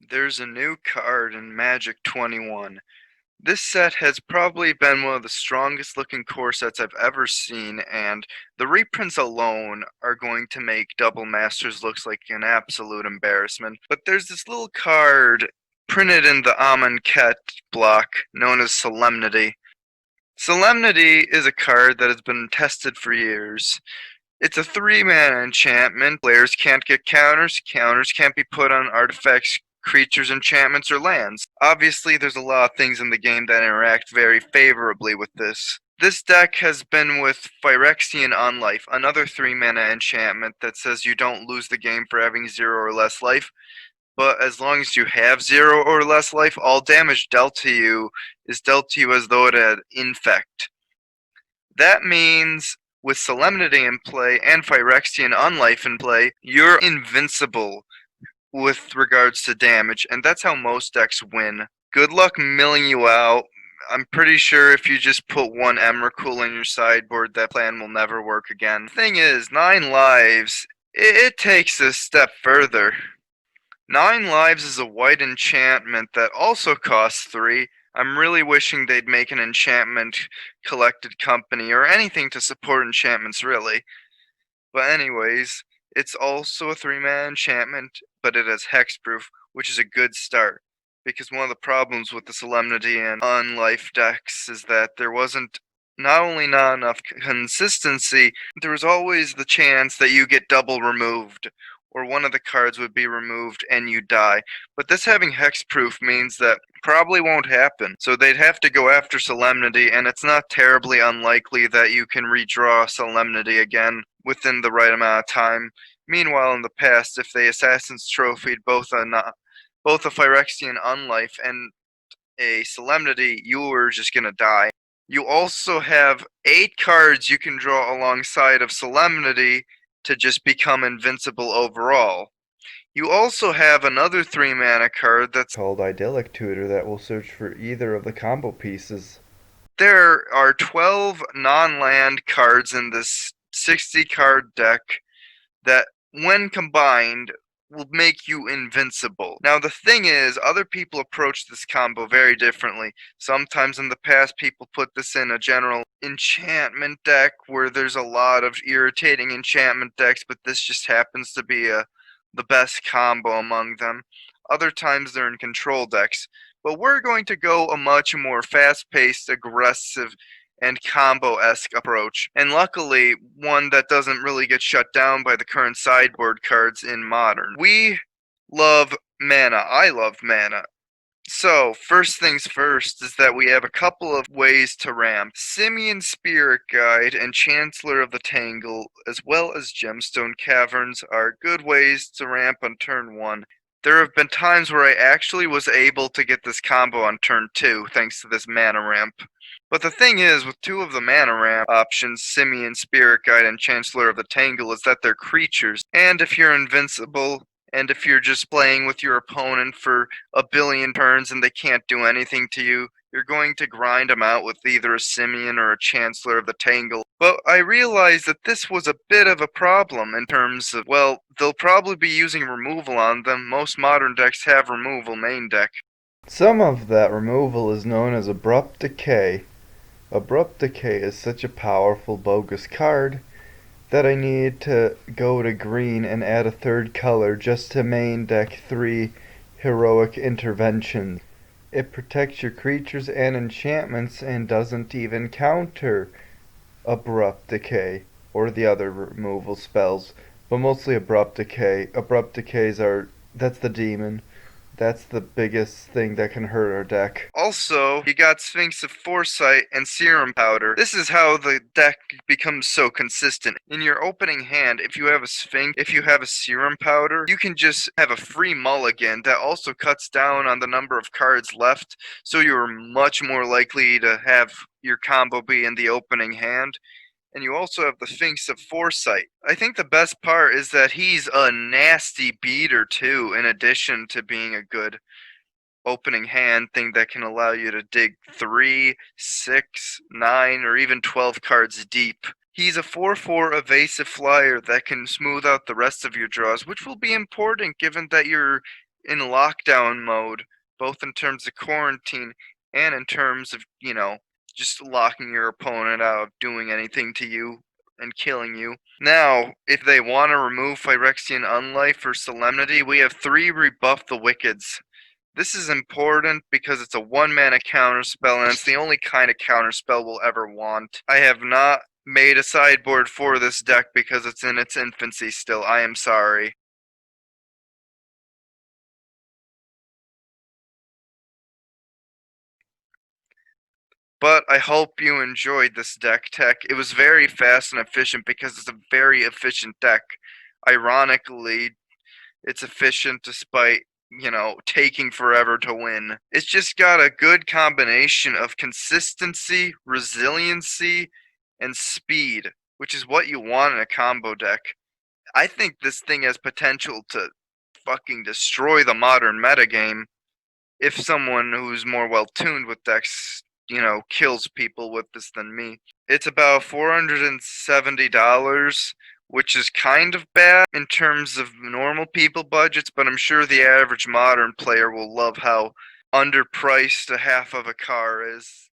There's a new card in Magic 21. This set has probably been one of the strongest looking core sets I've ever seen, and the reprints alone are going to make Double Masters looks like an absolute embarrassment. But there's this little card printed in the Amonkhet block known as Solemnity. Solemnity is a card that has been tested for years. It's a 3-mana enchantment. Players can't get counters. Counters can't be put on artifacts, creatures, enchantments, or lands. Obviously, there's a lot of things in the game that interact very favorably with this. This deck has been with Phyrexian Unlife, another 3-mana enchantment that says you don't lose the game for having 0 or less life, but as long as you have 0 or less life, all damage dealt to you is dealt to you as though it had infect. That means with Solemnity in play and Phyrexian Unlife in play, you're invincible with regards to damage, and that's how most decks win. Good luck milling you out. I'm pretty sure if you just put one Emrakul in your sideboard, that plan will never work again. Thing is, 9 lives, it takes a step further. 9 lives is a white enchantment that also costs 3. I'm really wishing they'd make an enchantment collected company or anything to support enchantments, really. But anyways, it's also a 3-mana enchantment, but it has hexproof, which is a good start. Because one of the problems with the Solemnity and Unlife decks is that there wasn't not only not enough consistency, there was always the chance that you get double removed, or one of the cards would be removed and you die. But this having hexproof means that probably won't happen. So they'd have to go after Solemnity, and it's not terribly unlikely that you can redraw Solemnity again within the right amount of time. Meanwhile, in the past, if they Assassin's Trophied both a Phyrexian Unlife and a Solemnity, you were just gonna die. You also have 8 cards you can draw alongside of Solemnity to just become invincible overall. You also have another 3-mana card that's called Idyllic Tutor that will search for either of the combo pieces. There are 12 non-land cards in this 60-card deck that, when combined, will make you invincible. Now, the thing is, other people approach this combo very differently. Sometimes in the past, people put this in a general enchantment deck where there's a lot of irritating enchantment decks, but this just happens to be the best combo among them. Other times they're in control decks. But we're going to go a much more fast-paced, aggressive, and combo-esque approach, and luckily one that doesn't really get shut down by the current sideboard cards in Modern. We love mana. I love mana. So, first things first is that we have a couple of ways to ramp. Simian Spirit Guide and Chancellor of the Tangle, as well as Gemstone Caverns, are good ways to ramp on turn 1. There have been times where I actually was able to get this combo on turn 2 thanks to this mana ramp. But the thing is, with 2 of the mana ramp options, Simian Spirit Guide and Chancellor of the Tangle, is that they're creatures. And if you're invincible, and if you're just playing with your opponent for a billion turns and they can't do anything to you, you're going to grind them out with either a Simian or a Chancellor of the Tangle. But I realized that this was a bit of a problem in terms of, well, they'll probably be using removal on them. Most modern decks have removal main deck. Some of that removal is known as Abrupt Decay. Abrupt Decay is such a powerful bogus card that I need to go to green and add a third color just to main deck 3 Heroic Intervention. It protects your creatures and enchantments and doesn't even counter Abrupt Decay or the other removal spells, but mostly Abrupt Decay. Abrupt Decays that's the demon. That's the biggest thing that can hurt our deck. Also, you got Sphinx of Foresight and Serum Powder. This is how the deck becomes so consistent. In your opening hand, if you have a Sphinx, if you have a Serum Powder, you can just have a free mulligan that also cuts down on the number of cards left, so you're much more likely to have your combo be in the opening hand. And you also have the Sphinx of Foresight. I think the best part is that he's a nasty beater too, in addition to being a good opening hand thing that can allow you to dig 3, 6, 9, or even 12 cards deep. He's a 4/4 evasive flyer that can smooth out the rest of your draws, which will be important given that you're in lockdown mode, both in terms of quarantine and in terms of, just locking your opponent out of doing anything to you and killing you. Now, if they want to remove Phyrexian Unlife or Solemnity, we have 3 Rebuff the Wickeds. This is important because it's a 1-mana counterspell, and it's the only kind of counterspell we'll ever want. I have not made a sideboard for this deck because it's in its infancy still. I am sorry. But I hope you enjoyed this deck tech. It was very fast and efficient because it's a very efficient deck. Ironically, it's efficient despite, taking forever to win. It's just got a good combination of consistency, resiliency, and speed, which is what you want in a combo deck. I think this thing has potential to fucking destroy the modern metagame if someone who's more well tuned with decks, kills people with this than me. It's about $470, which is kind of bad in terms of normal people budgets, but I'm sure the average modern player will love how underpriced a half of a car is.